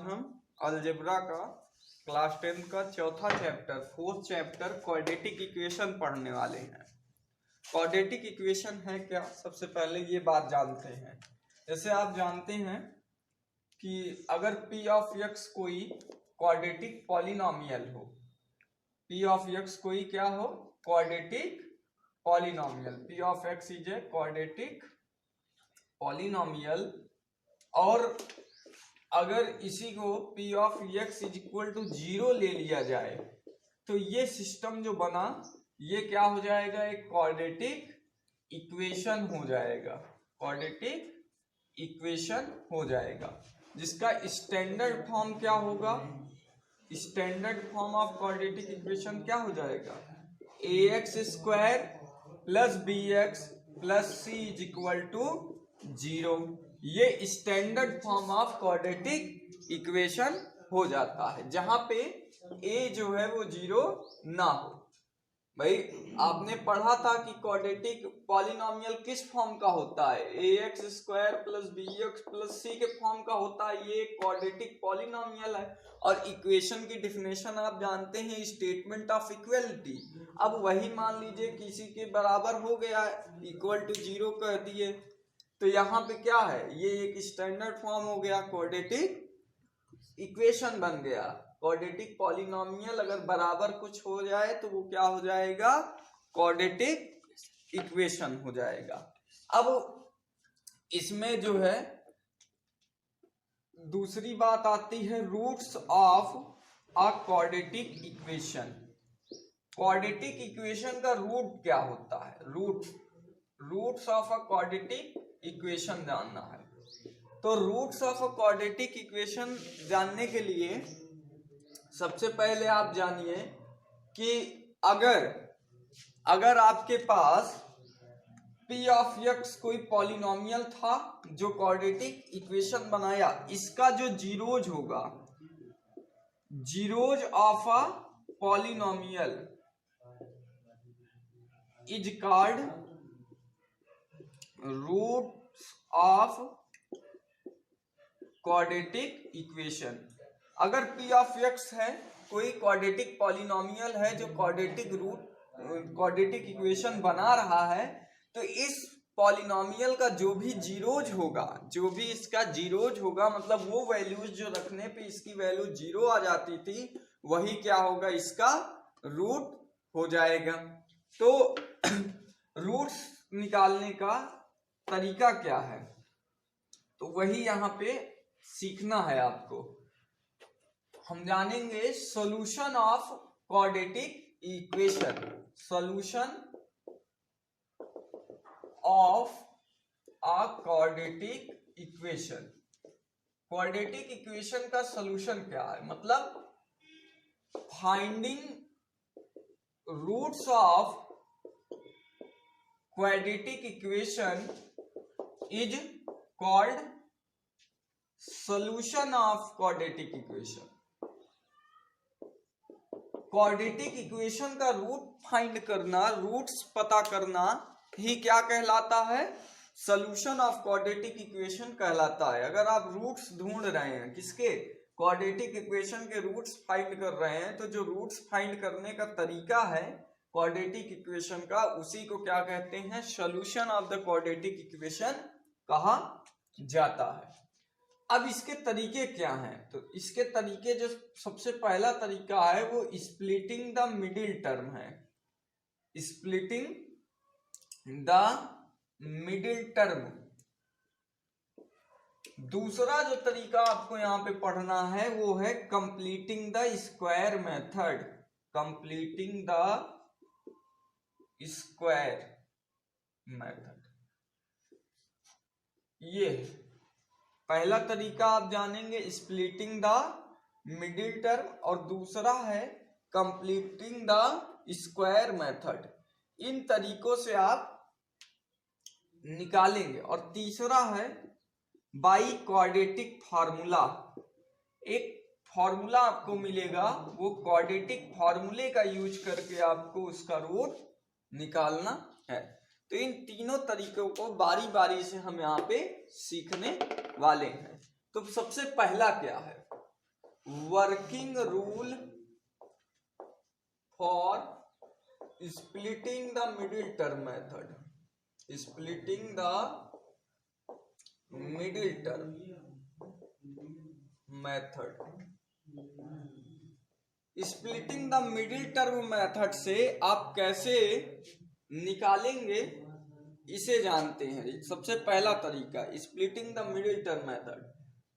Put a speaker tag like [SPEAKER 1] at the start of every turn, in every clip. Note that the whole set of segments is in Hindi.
[SPEAKER 1] हम अलजेब्रा का क्लास 10 का चौथा chapter fourth chapter quadratic equation पढ़ने वाले हैं। क्वाड्रेटिक इक्वेशन है क्या, सबसे पहले ये बात जानते हैं। जैसे आप जानते हैं कि अगर p ऑफ x कोई क्वाड्रेटिक पॉलिनोमियल हो, p ऑफ x कोई क्या हो, quadratic polynomial, p of x is a quadratic polynomial, और अगर इसी को p of x is equal to 0 ले लिया जाए तो ये सिस्टम जो बना ये क्या हो जाएगा, एक क्वाड्रेटिक इक्वेशन हो जाएगा, क्वाड्रेटिक इक्वेशन हो जाएगा, जिसका स्टैंडर्ड फॉर्म क्या होगा, standard form of quadratic equation क्या हो जाएगा, ax square plus bx plus c is equal to 0। ये standard form of quadratic equation हो जाता है, जहां पे a जो है वो 0 ना हो। भाई आपने पढ़ा था कि क्वाड्रेटिक पॉलिनोमियल किस फॉर्म का होता है, ax square plus bx plus c के फॉर्म का होता है, ये क्वाड्रेटिक पॉलिनोमियल है। और इक्वेशन की डिफिनेशन आप जानते हैं, स्टेटमेंट ऑफ इक्वलिटी। अब वही मान लीजिए किसी के बराबर हो गया, इक्वल टू 0 कह दिए, तो यहाँ पे क्या है, ये एक स्टैंडर्ड फॉर्म हो गया, क्वाड्रेटिक इक्वेशन बन गया। क्वाड्रेटिक पॉलिनोमियल अगर बराबर कुछ हो जाए तो वो क्या हो जाएगा, क्वाड्रेटिक इक्वेशन हो जाएगा। अब इसमें जो है दूसरी बात आती है, roots of a quadratic equation. Quadratic equation का रूट क्या होता है, roots of a quadratic equation जानना है। तो roots of a quadratic equation जानने के लिए सबसे पहले आप जानिए कि अगर आपके पास p ऑफ x कोई पॉलिनोमियल था जो क्वाड्रेटिक इक्वेशन बनाया, इसका जो जीरोज होगा, zeros of a polynomial is called roots of quadratic equation. अगर p ऑफ x है कोई क्वाड्रेटिक पॉलिनोमियल है जो क्वाड्रेटिक इक्वेशन बना रहा है, तो इस पॉलिनोमियल का जो भी जीरोज होगा, जो भी इसका जीरोज होगा, मतलब वो वैल्यूज जो रखने पे इसकी वैल्यू 0 आ जाती थी, वही क्या होगा, इसका रूट हो जाएगा। तो रूट्स निकालने का तरीका क्या है, तो वही यहाँ पे सीखना है आपको। हम जानेंगे solution of quadratic equation, solution of a quadratic equation. Quadratic equation का सॉल्यूशन क्या है, मतलब finding roots of quadratic equation is called solution of quadratic equation. Quadratic equation का रूट फाइंड करना, रूट्स पता करना ही क्या कहलाता है, सॉल्यूशन ऑफ क्वाड्रेटिक इक्वेशन कहलाता है। अगर आप रूट्स ढूंढ रहे हैं, किसके, क्वाड्रेटिक इक्वेशन के रूट्स फाइंड कर रहे हैं, तो जो रूट्स फाइंड करने का तरीका है क्वाड्रेटिक इक्वेशन का, उसी को क्या कहते हैं, solution of the quadratic equation कहा जाता है। अब इसके तरीके क्या हैं, तो इसके तरीके जो सबसे पहला तरीका है वो स्प्लिटिंग द मिडिल टर्म है, स्प्लिटिंग द मिडिल टर्म। दूसरा जो तरीका आपको यहाँ पे पढ़ना है वो है completing the square method, completing the square method. ये पहला तरीका आप जानेंगे स्प्लिटिंग द मिडिल टर्म, और दूसरा है कंप्लीटिंग द स्क्वायर मेथड। इन तरीकों से आप निकालेंगे। और तीसरा है बाई क्वाड्रेटिक फार्मूला। एक फार्मूला आपको मिलेगा, वो क्वाड्रेटिक फार्मूले का यूज करके आपको उसका रूट निकालना है। तो इन तीनों तरीकों को बारी बारी से हम यहाँ पे सीखने वाले हैं। तो सबसे पहला क्या है, working rule for splitting the middle term method. Splitting the middle term method. Splitting the middle term method से आप कैसे निकालेंगे इसे जानते हैं। सबसे पहला तरीका splitting the middle term method।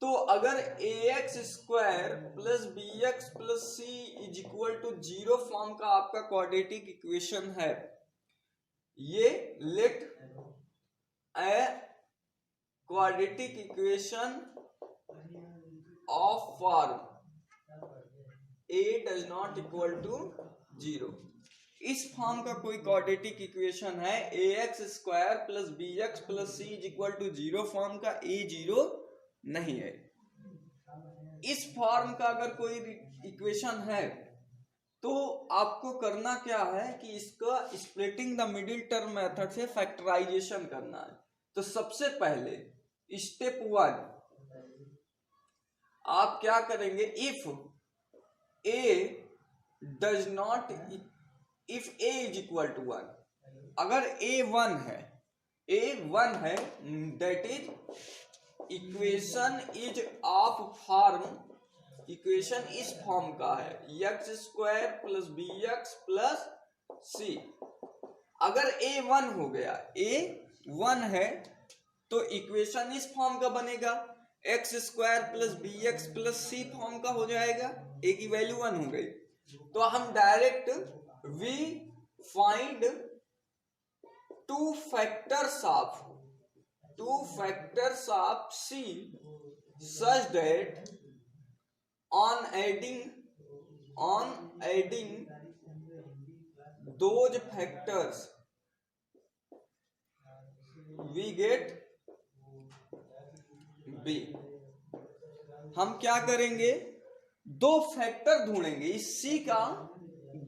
[SPEAKER 1] तो अगर ax square plus B x plus c is equal to 0 form का आपका क्वाड्रेटिक इक्वेशन है, ये let a quadratic equation of form a does not equal to 0। इस फॉर्म का कोई क्वाड्रेटिक इक्वेशन है ax square plus B x plus c is equal to 0 form का, a 0 नहीं है। इस फॉर्म का अगर कोई इक्वेशन है तो आपको करना क्या है कि इसका splitting the middle term method से फैक्टराइजेशन करना है। तो सबसे पहले स्टेप 1 आप क्या करेंगे, if a does not, if a is equal to 1, अगर a 1 है that is equation is of form, equation इस फॉर्म का है x square plus B x plus C. अगर a 1 हो गया, a 1 है तो इक्वेशन इस फॉर्म का बनेगा, X square plus B x plus C form का हो जाएगा, a की वैल्यू 1 हो गई। तो हम direct we find two factors of C such that on adding those factors we get B। हम क्या करेंगे, दो फैक्टर ढूंढेंगे इस C का,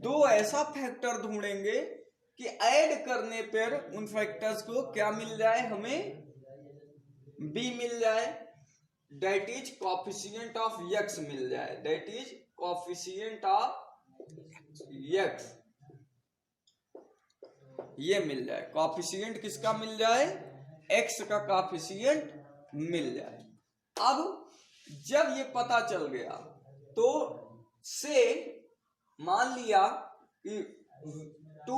[SPEAKER 1] दो ऐसा फैक्टर ढूंढेंगे कि ऐड करने पर उन फैक्टर्स को क्या मिल जाए, हमें B मिल जाए, that is coefficient of x मिल जाए, that is coefficient of x, ये मिल जाए। कोफिशिएंट किसका मिल जाए, x का कोफिशिएंट मिल जाए। अब जब ये पता चल गया तो से मान लिया कि two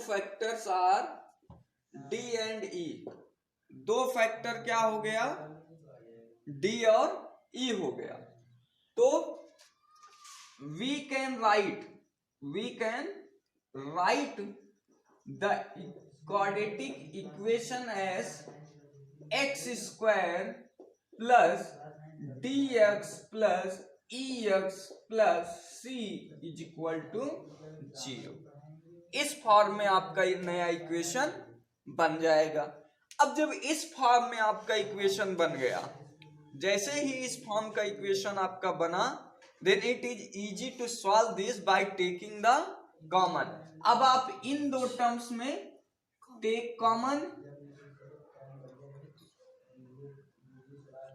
[SPEAKER 1] factors are D and E, दो फैक्टर क्या हो गया, D और E हो गया। तो we can write the quadratic equation as x square plus dx plus ex plus c is equal to 0। इस फॉर्म में आपका ये नया इक्वेशन बन जाएगा। अब जब इस फॉर्म में आपका इक्वेशन बन गया, जैसे ही इस फॉर्म का इक्वेशन आपका बना, then it is easy to solve this by taking the common. अब आप इन दो टर्म्स में टेक कॉमन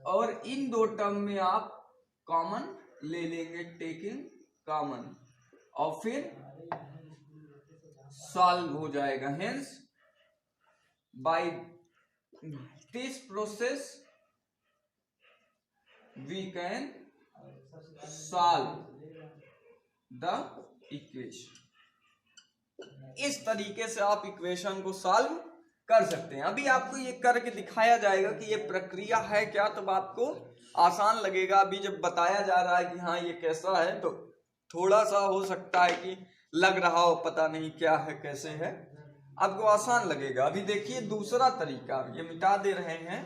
[SPEAKER 1] और इन दो टर्म में आप कॉमन ले लेंगे, टेकिंग कॉमन, और फिर सॉल्व हो जाएगा। Hence by this process we can solve the equation. इस तरीके से आप इक्वेशन को सॉल्व कर सकते हैं। अभी आपको ये करके दिखाया जाएगा कि ये प्रक्रिया है क्या, तब आपको आसान लगेगा। अभी जब बताया जा रहा है कि हाँ ये कैसा है, तो थोड़ा सा हो सकता है कि लग रहा हो पता नहीं क्या है कैसे है, आपको आसान लगेगा। अभी देखिए दूसरा तरीका, ये मिटा दे रहे हैं।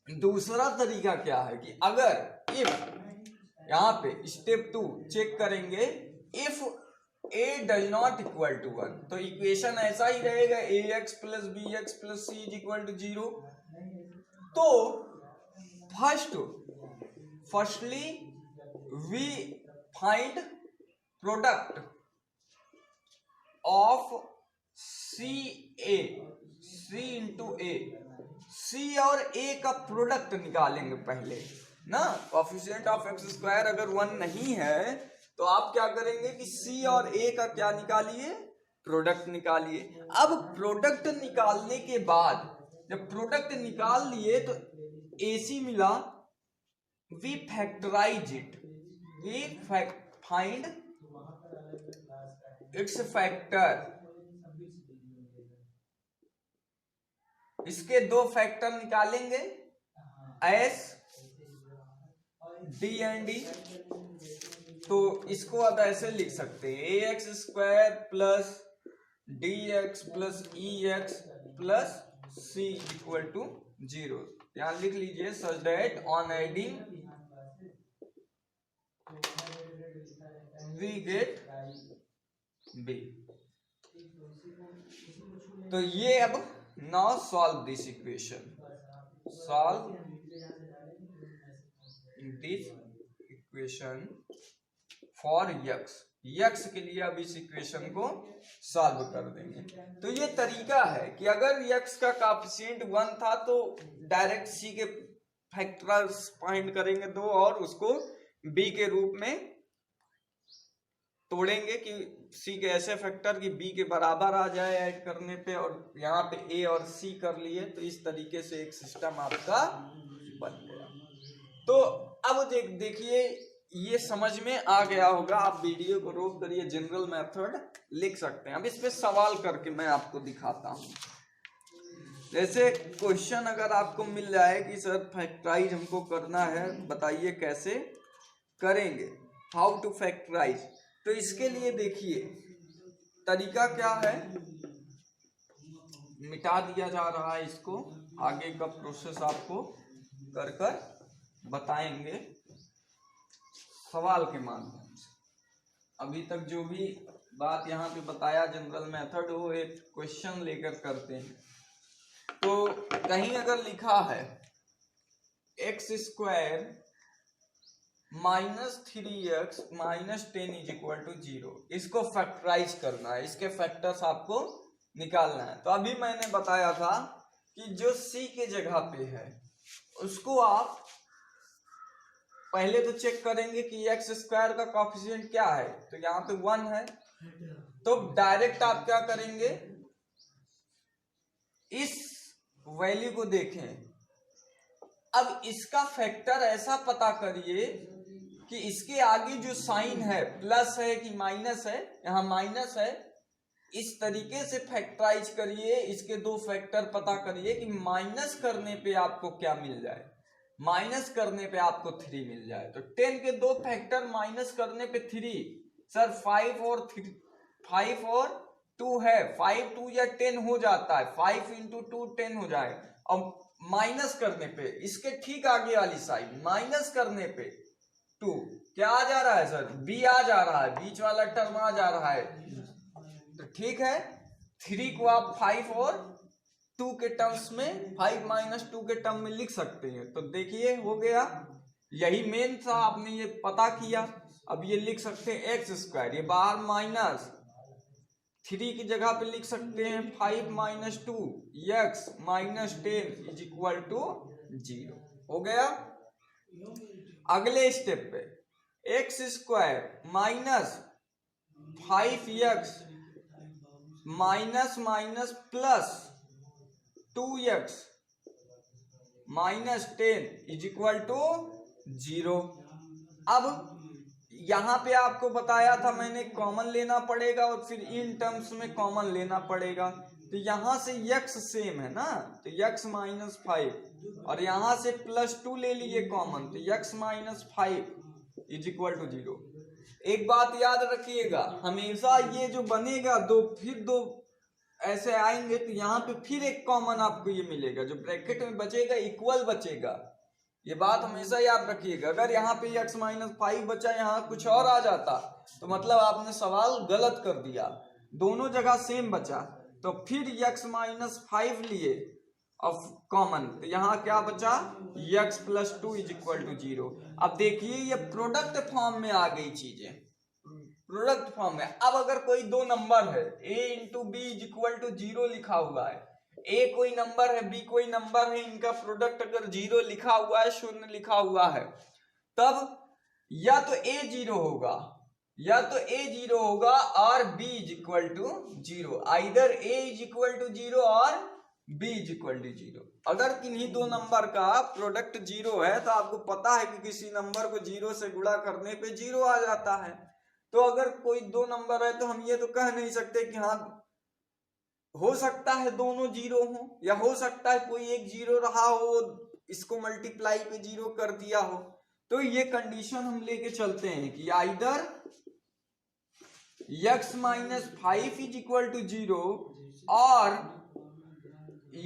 [SPEAKER 1] दूसरा तरीका क्या है कि अगर इफ यहाँ पे स्टेप 2 चेक करेंगे, if a does not equal to 1, तो इक्वेशन ऐसा ही रहेगा ax plus B x plus c is equal to 0। तो firstly we find product of C into A c और ए का प्रोडक्ट निकालेंगे पहले ना। कोएफिशिएंट ऑफ एक्स स्क्वायर अगर 1 नहीं है तो आप क्या करेंगे कि सी और ए का क्या निकालिए, प्रोडक्ट निकालिए। अब प्रोडक्ट निकालने के बाद जब प्रोडक्ट निकाल लिए तो एसी मिला, we factorize it, we find its factor. इसके दो फैक्टर निकालेंगे, एस डी एंड डी। तो इसको अब ऐसे लिख सकते हैं, a x square plus d x plus e x plus c equal to 0। यहां लिख लीजिए, such that on adding we get b. तो ये अब now solve this equation, solve this equation for x के लिए अब इस इक्वेशन को सॉल्व कर देंगे। तो ये तरीका है कि अगर यक्स का कोएफिशिएंट 1 था तो डायरेक्ट सी के फैक्टर्स फाइंड करेंगे दो और उसको बी के रूप में तोड़ेंगे कि सी के ऐसे फैक्टर कि बी के बराबर आ जाए ऐड करने पे, और यहाँ पे ए और सी कर लिए। तो इस तरीके से एक सिस्टम आपका बन गया। तो अब देखिए ये समझ में आ गया होगा। आप वीडियो को रोक करिए, जनरल मेथड लिख सकते हैं। अब इस पे सवाल करके मैं आपको दिखाता हूँ। जैसे क्वेश्चन अगर आपको मिल जाए कि सर फैक्टराइज हमको करना है, बताइए कैसे करेंगे, हाउ टू फैक्टराइज। तो इसके लिए देखिए तरीका क्या है, मिटा दिया जा रहा है इसको, आगे का प्रोसेस आपको कर कर बताएंगे सवाल के माध्यम से। अभी तक जो भी बात यहाँ पे बताया जनरल मेथड, वो एक क्वेश्चन लेकर करते हैं। तो कहीं अगर लिखा है एक्स स्क्वायर -3x - 10 = 0, इसको फैक्टराइज करना है, इसके फैक्टर्स आपको निकालना है। तो अभी मैंने बताया था कि जो c के जगह पे है उसको आप पहले तो चेक करेंगे कि एक्स स्क्वायर का कोएफिशिएंट क्या है। तो यहाँ पे 1 है, तो डायरेक्ट आप क्या करेंगे, इस वैल्यू को देखें। अब इसका फैक्टर ऐसा पता करिए कि इसके आगे जो साइन है प्लस है कि माइनस है, यहाँ माइनस है। इस तरीके से फैक्टराइज करिए, इसके दो फैक्टर पता करिए कि माइनस करने पे आपको क्या मिल जाए। माइनस करने पे आपको 3 मिल जाए। तो 10 के दो फैक्टर माइनस करने पे 3, सर 5 और 2 है, 5 2 या 10 हो जाता है, 5 × 2 10 हो जाए। अब माइनस करने पे इसके ठीक आगे वाली साइड माइनस करने पे 2 क्या आ जा रहा है सर, बी आ जा रहा है, बीच वाला टर्म आ जा रहा है। तो ठीक है, 3 को आप 5 और 2 के टर्म्स में, 5 - 2 के टर्म में लिख सकते हैं। तो देखिए हो गया, यही मेन था, आपने ये पता किया। अब ये लिख सकते हैं एक्स स्क्वायर, ये बाहर माइनस 3 की जगह पे लिख सकते हैं 5 - 2 x - 10 = 0। हो गया। अगले स्टेप पे x square -5x minus plus 2x - 10 = 0। अब यहां पे आपको बताया था मैंने, कॉमन लेना पड़ेगा और फिर इन टर्म्स में कॉमन लेना पड़ेगा। तो यहां से x सेम है ना, तो x - 5 और यहां से +2 ले लिए कॉमन, तो x - 5 = 0। एक बात याद रखिएगा, हमेशा ये जो बनेगा फिर दो ऐसे आएंगे तो यहाँ पे फिर एक कॉमन आपको ये मिलेगा, जो ब्रैकेट में बचेगा इक्वल बचेगा। ये बात हमेशा याद रखिएगा। अगर यहाँ पे x - 5 बचा, यहाँ कुछ और आ जाता तो मतलब आपने सवाल गलत कर दिया। दोनों जगह सेम बचा, तो फिर x - 5 लिए और कॉमन, तो यहाँ क्या बचा, x + 2 = 0। अब देखिए ये प्रोडक्ट फॉर्म में आ गई चीजें, प्रोडक्ट फॉर्म में। अब अगर कोई दो नंबर है a × b = 0 लिखा हुआ है, ए कोई नंबर है, बी कोई नंबर है, इनका प्रोडक्ट अगर 0 लिखा हुआ है, 0 लिखा हुआ है, तब या तो ए 0 होगा, या तो ए 0 होगा और b is equal to 0, either a is equal to 0 और बी इज इक्वल टू 0। अगर किन्हीं दो नंबर का प्रोडक्ट 0 है तो आपको पता है कि किसी नंबर को 0 से गुणा करने पे 0 आ जाता है। तो अगर कोई दो नंबर है तो हम ये तो कह नहीं सकते कि हाँ हो सकता है दोनों 0 हो, या हो सकता है कोई एक 0 रहा हो, इसको मल्टीप्लाई पे 0 कर दिया हो। तो ये कंडीशन हम लेके चलते हैं कि either x minus 5 is equal to 0 और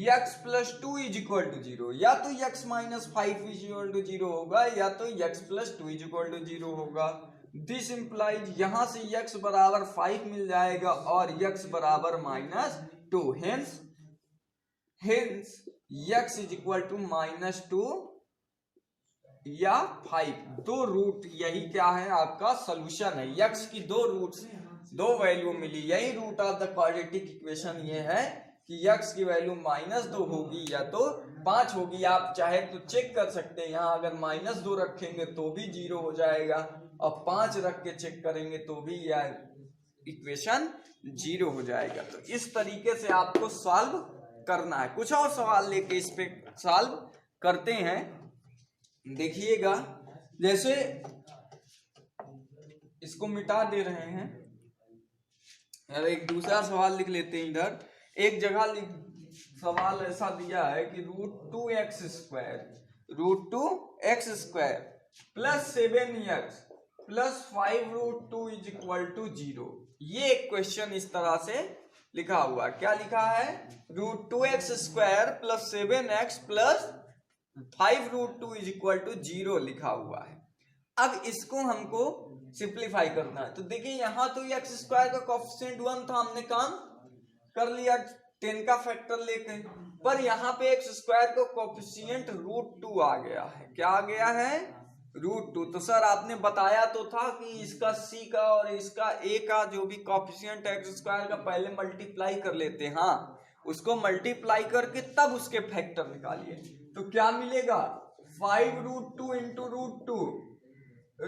[SPEAKER 1] x plus 2 is equal to 0, या तो x minus 5 is equal to 0 होगा, या तो x plus 2 is equal to 0 होगा। दिस इंप्लाइज यहां से x बराबर 5 मिल जाएगा और x बराबर minus 2, hence x is equal to minus 2 या 5। दो रूट, यही क्या है आपका सोल्यूशन है। x की दो रूट्स, दो वैल्यू मिली, यही root of the quadratic equation ये है कि x की वैल्यू -2 होगी या तो 5 होगी। आप चाहे तो चेक कर सकते हैं, यहाँ अगर -2 रखेंगे तो भी 0 हो जाएगा और 5 रख के चेक करेंगे तो भी यह इक्वेशन 0 हो जाएगा। तो इस तरीके से आपको सॉल्व करना है। कुछ और सवाल लेके इस पे सॉल्व करते हैं, देखिएगा। जैसे इसको मिटा दे रहे हैं और एक दूसरा सवाल लिख लेते हैं। इधर एक जगह सवाल ऐसा दिया है कि √2x² plus 7x plus 5√2 is equal to 0। ये एक क्वेश्चन इस तरह से लिखा हुआ है। क्या लिखा है? √2x² plus 7x plus 5√2 is equal to 0 लिखा हुआ है। अब इसको हमको सिंप्लीफाई करना है। तो देखिए यहाँ तो x² का कोएफिशिएंट 1 था, हमने काम कर लिया 10 का फैक्टर लेके, पर यहाँ पे x² का कोएफिशिएंट √2 आ गया है। क्या आ गया है? √2। तो सर आपने बताया तो था कि इसका c का और इसका a का जो भी कोएफिशिएंट है x² का पहले मल्टीप्लाई कर लेते हैं। हाँ, उसको मल्टीप्लाई करके तब उसके फैक्टर निकालिए। तो क्या मिलेगा? 5√2 इंटू √2,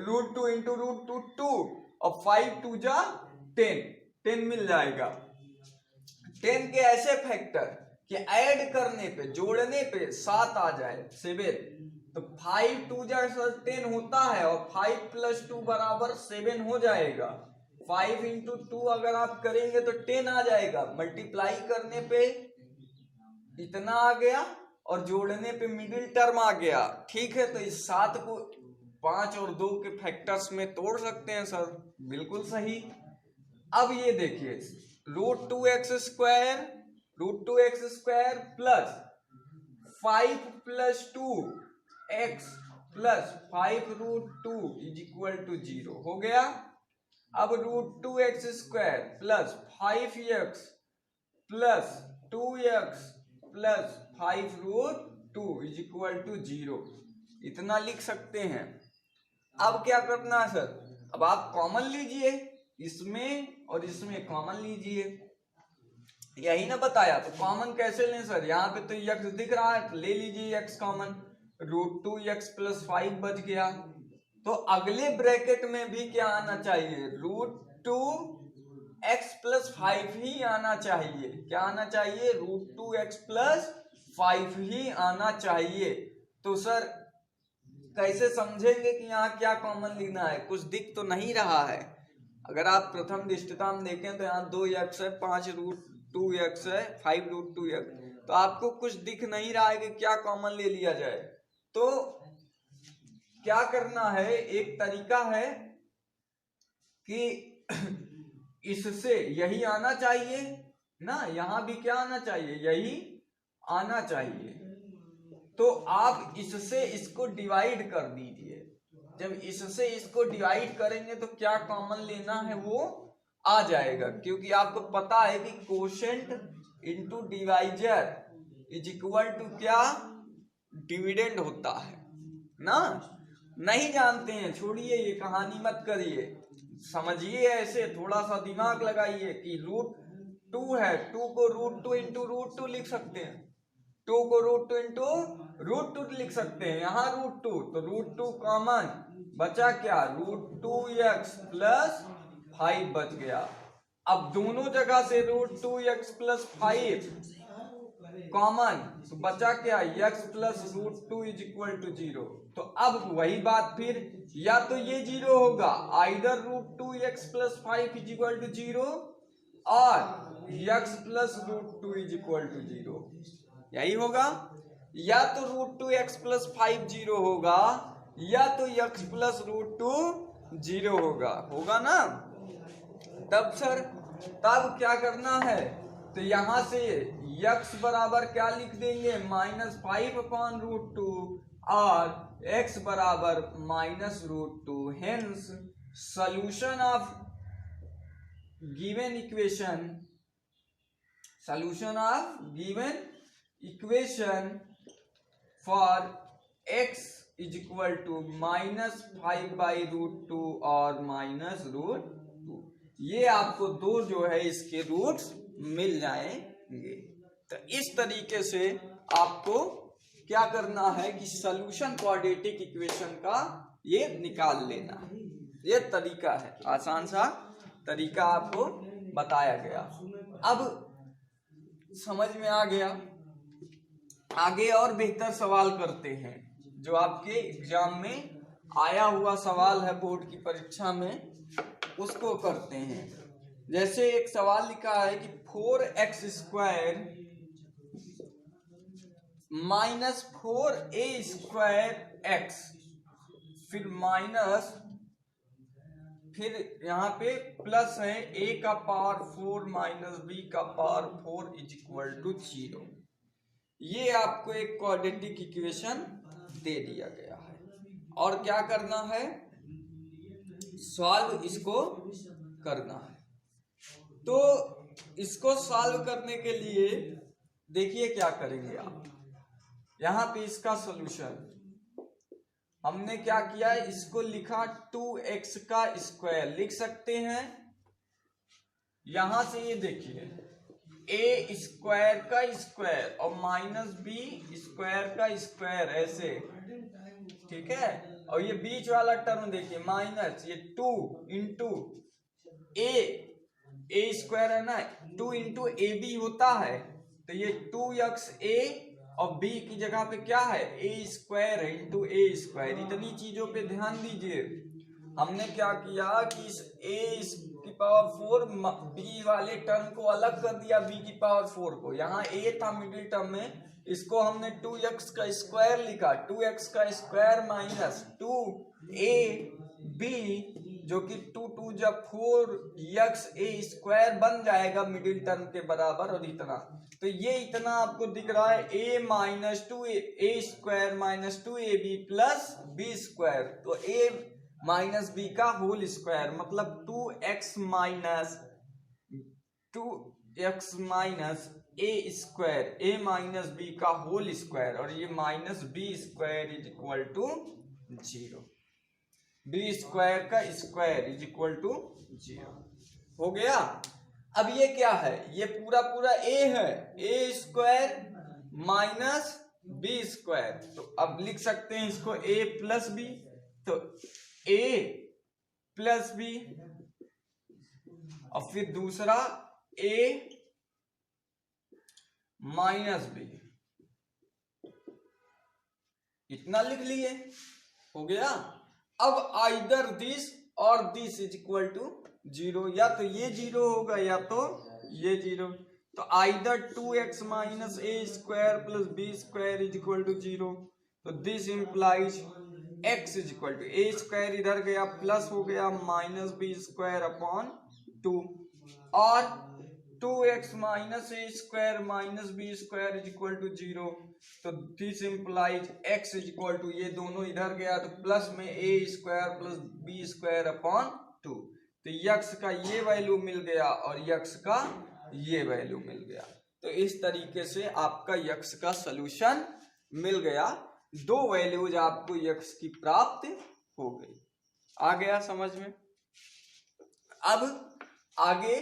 [SPEAKER 1] √2 इंटू √2 2 और 5 2 जा 10 मिल जाएगा। 10 के ऐसे फैक्टर कि ऐड करने पे, जोड़ने पे 7 आ जाए 7, तो 5 2 जा 10 होता है और 5 प्लस 2 बराबर 7 हो जाएगा। 5 इंटू 2 अगर आप करेंगे तो 10 आ जाएगा। मल्टीप्लाई करने पे इतना आ गया और जोड़ने पे मिडिल टर्म आ गया। ठीक है, तो इस 7 को 5 और 2 के फैक्टर्स में तोड़ सकते हैं सर, बिल्कुल सही। अब ये देखिए √2x² plus 5 plus 2x plus 5√2 is equal to 0 हो गया। अब √2x² plus 5x plus 2x plus 5√2 is equal to 0, इतना लिख सकते हैं। अब क्या करना है सर? अब आप कॉमन लीजिए, इसमें और इसमें कॉमन लीजिए, यही ना बताया। तो कॉमन कैसे लें सर? यहाँ पे तो x दिख रहा है, तो ले लीजिए x कॉमन। √2x प्लस 5 बच गया। तो अगले ब्रैकेट में भी क्या आना चाहिए? √2x प्लस 5 ही आना चाहिए। क्या आना चाहिए? √2x प्लस 5 ही आना चाहिए। तो सर कैसे समझेंगे कि यहाँ क्या कॉमन लेना है? कुछ दिख तो नहीं रहा है। अगर आप प्रथम दृष्टता में देखें तो यहाँ 2x है, 5√2x है, 5√2x, तो आपको कुछ दिख नहीं रहा है कि क्या कॉमन ले लिया जाए। तो क्या करना है? एक तरीका है कि इससे यही आना चाहिए ना, यहाँ भी क्या आना चाहिए? यही आना चाहिए। तो आप इससे इसको डिवाइड कर दीजिए। जब इससे इसको डिवाइड करेंगे तो क्या कॉमन लेना है वो आ जाएगा, क्योंकि आपको पता है कि quotient into divisor is equal to क्या? डिविडेंड होता है ना। नहीं जानते हैं, छोड़िए, ये कहानी मत करिए, समझिए ऐसे, थोड़ा सा दिमाग लगाइए कि 2 है, 2 को √2 इंटू √2 लिख सकते हैं, 2 को √2 इंटू √2 लिख सकते हैं, यहाँ √2 तो √2 कॉमन बचा क्या, √2x प्लस 5 बच गया। अब दोनों जगह से √2x प्लस 5 कॉमन तो बचा क्या, x plus √2 is equal to 0। तो अब वही बात फिर, या तो ये 0 होगा, either √2x plus 5 is equal to 0 और x plus √2 is equal to 0, यही होगा। या तो √2x प्लस 5 0 होगा, या तो x प्लस √2 0 होगा ना। तब सर तब क्या करना है, तो यहां से x बराबर क्या लिख देंगे, -5/√2 और x बराबर -√2। Hence solution of given equation for x is equal to -5/√2 और -√2, ये आपको दो जो है इसके रूट्स मिल जाएंगे। तो इस तरीके से आपको क्या करना है कि सॉल्यूशन क्वाड्रेटिक इक्वेशन का ये निकाल लेना है। ये तरीका है, आसान सा तरीका आपको बताया गया। अब समझ में आ गया, आगे और बेहतर सवाल करते हैं जो आपके एग्जाम में आया हुआ सवाल है बोर्ड की परीक्षा में, उसको करते हैं। जैसे एक सवाल लिखा है कि 4x² माइनस 4a²x फिर माइनस, फिर यहाँ पे प्लस है a का पावर 4 माइनस b का पावर 4 इज इक्वल टू 0। ये आपको एक क्वाड्रेटिक इक्वेशन दे दिया गया है और क्या करना है, सॉल्व इसको करना है। तो इसको सॉल्व करने के लिए देखिए क्या करेंगे आप, यहाँ पे इसका सॉल्यूशन हमने क्या किया, इसको लिखा 2x का स्क्वायर लिख सकते हैं। यहां से ये देखिए a² का स्क्वायर और -b² का स्क्वायर ऐसे, ठीक है। और ये बीच वाला टर्म देखिए माइनस, ये 2 इंटू a² है ना, 2 इंटू ab होता है, तो ये 2xa और b की जगह पे क्या है, a² इंटू a²। इतनी चीजों पे ध्यान दीजिए। हमने क्या किया कि इस a की पावर 4 b वाले टर्म को अलग कर दिया, b की पावर 4 को, यहाँ a था मिडिल टर्म में, इसको हमने 2x का स्क्वायर लिखा, 2x का स्क्वायर माइनस 2ab जो कि 2 2 जब 4xa² बन जाएगा मिडिल टर्म के बराबर, और इतना, तो ये इतना आपको दिख रहा है a minus 2a² minus 2ab plus b², तो a माइनस b का होल स्क्वायर मतलब 2x minus a minus b का होल स्क्वायर, और ये minus b² is equal to 0, b² का स्क्वायर इज इक्वल टू 0 हो गया। अब ये क्या है, ये पूरा a है, a² माइनस b², तो अब लिख सकते हैं इसको a प्लस b, तो a प्लस b, और फिर दूसरा a माइनस b, इतना लिख लिए, हो गया। अब आइदर दिस और दिस इज इक्वल टू 0, या तो ये 0 होगा या तो ये 0, तो either 2x minus a² plus b² is equal to 0, तो this implies x is equal to a² इधर गया प्लस हो गया माइनस b² अपॉन 2, और 2x minus a² minus b² is equal to 0, तो this implies x is equal to, ये दोनों इधर गया तो प्लस में a² प्लस b² अपॉन 2, तो x का ये वैल्यू मिल गया और x का ये वैल्यू मिल गया। तो इस तरीके से आपका x का सलूशन मिल गया, दो वैल्यूज आपको x की प्राप्त हो गई। आ गया समझ में। अब आगे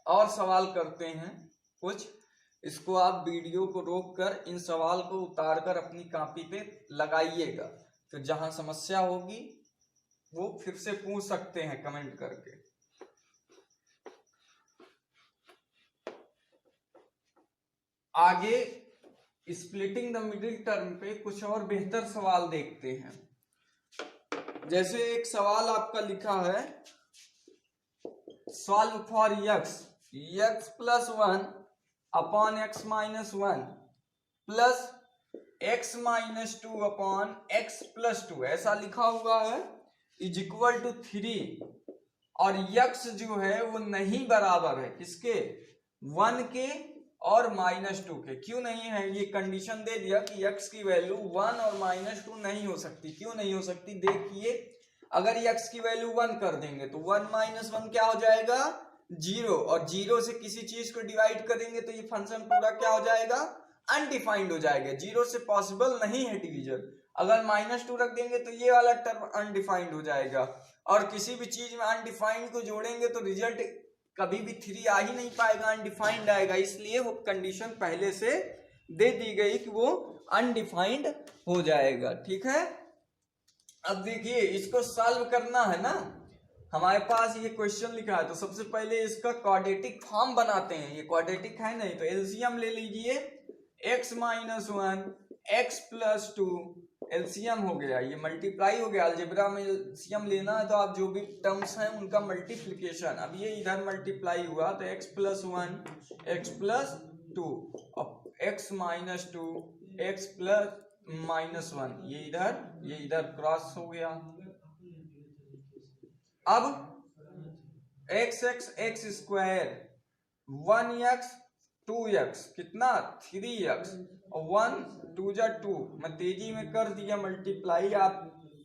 [SPEAKER 1] और सवाल करते हैं कुछ। इसको आप वीडियो को रोक कर इन सवाल को उतार कर अपनी कॉपी पे लगाइएगा, तो जहां समस्या होगी वो फिर से पूछ सकते हैं कमेंट करके। आगे स्प्लिटिंग द मिडिल टर्म पे कुछ और बेहतर सवाल देखते हैं। जैसे एक सवाल आपका लिखा है, solve for x plus 1 upon x minus 1 plus x minus 2 upon x plus 2, ऐसा लिखा हुआ है, इज इक्वल टू 3, और x जो है वो नहीं बराबर है किसके, 1 के और -2 के। क्यों नहीं है, ये कंडीशन दे दिया कि x की वैल्यू 1 और -2 नहीं हो सकती। क्यों नहीं हो सकती, देखिए अगर x की वैल्यू 1 कर देंगे तो 1 - 1 क्या हो जाएगा, 0, और 0 से किसी चीज को डिवाइड करेंगे तो ये फंक्शन पूरा क्या हो जाएगा, अनडिफाइंड हो जाएगा। 0 से पॉसिबल नहीं है डिवीजन। अगर -2 रख देंगे तो ये वाला टर्म अनडिफाइंड हो जाएगा, और किसी भी चीज में अनडिफाइंड को जोड़ेंगे तो रिजल्ट कभी भी 3 आ ही नहीं पाएगा, अनडिफाइंड आएगा। इसलिए वो कंडीशन पहले से दे दी गई कि वो अनडिफाइंड हो जाएगा। ठीक है, अब देखिए इसको सॉल्व करना है ना, हमारे पास ये क्वेश्चन लिखा है, तो सबसे पहले इसका क्वाड्रेटिक फॉर्म बनाते हैं। ये क्वाड्रेटिक है नहीं तो एलसीएम ले लीजिए, x minus 1 x plus 2, LCM हो गया, ये मल्टीप्लाई हो गया। अलजेब्रा में एलसीएम लेना है तो आप जो भी टर्म्स हैं उनका मल्टीप्लिकेशन, अब ये इधर मल्टीप्लाई हुआ तो x प्लस 1 x प्लस 2 और x माइनस 2 x प्लस -1, ये इधर क्रॉस हो गया। अब x स्क्वायर 1x 2x कितना 3x और 1 2 जा 2, मैं तेजी में कर दिया मल्टीप्लाई, आप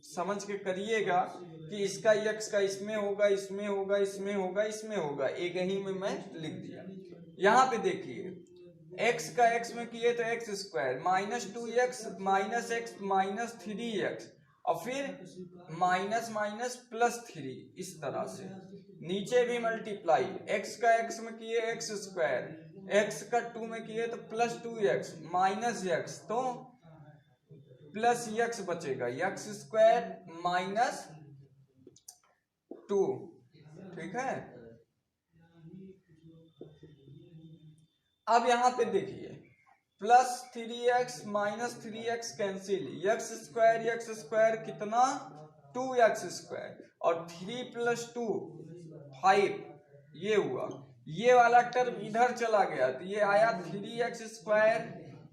[SPEAKER 1] समझ के करिएगा कि इसका x का इसमें होगा, इसमें होगा, इसमें होगा, इसमें होगा, एक ही में मैं लिख दिया। यहाँ पे देखिए x का x में किए तो x square -2x -x -3x और फिर माइनस माइनस प्लस 3, इस तरह से नीचे भी मल्टीप्लाई, x का x में किए x स्क्वायर, x का 2 में किए तो प्लस 2x माइनस x, तो प्लस x बचेगा, x स्क्वायर माइनस 2। ठीक है, अब यहां पे देखिए plus 3x minus 3x cancel, x square कितना 2x स्क्वायर और 3 + 2 5, ये हुआ। ये वाला टर्म इधर चला गया तो ये आया 3x स्क्वायर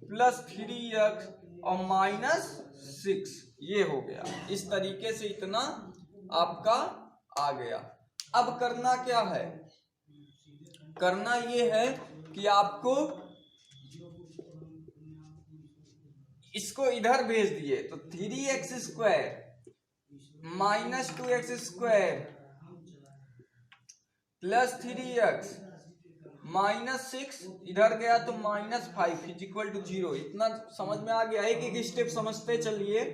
[SPEAKER 1] प्लस 3x और -6, ये हो गया। इस तरीके से इतना आपका आ गया। अब करना क्या है, करना ये है कि आपको इसको इधर भेज दिए तो 3x square -2x square plus 3x -6 इधर गया तो -5 इज इक्वल टू 0। इतना समझ में आ गया, एक एक स्टेप समझते चलिए।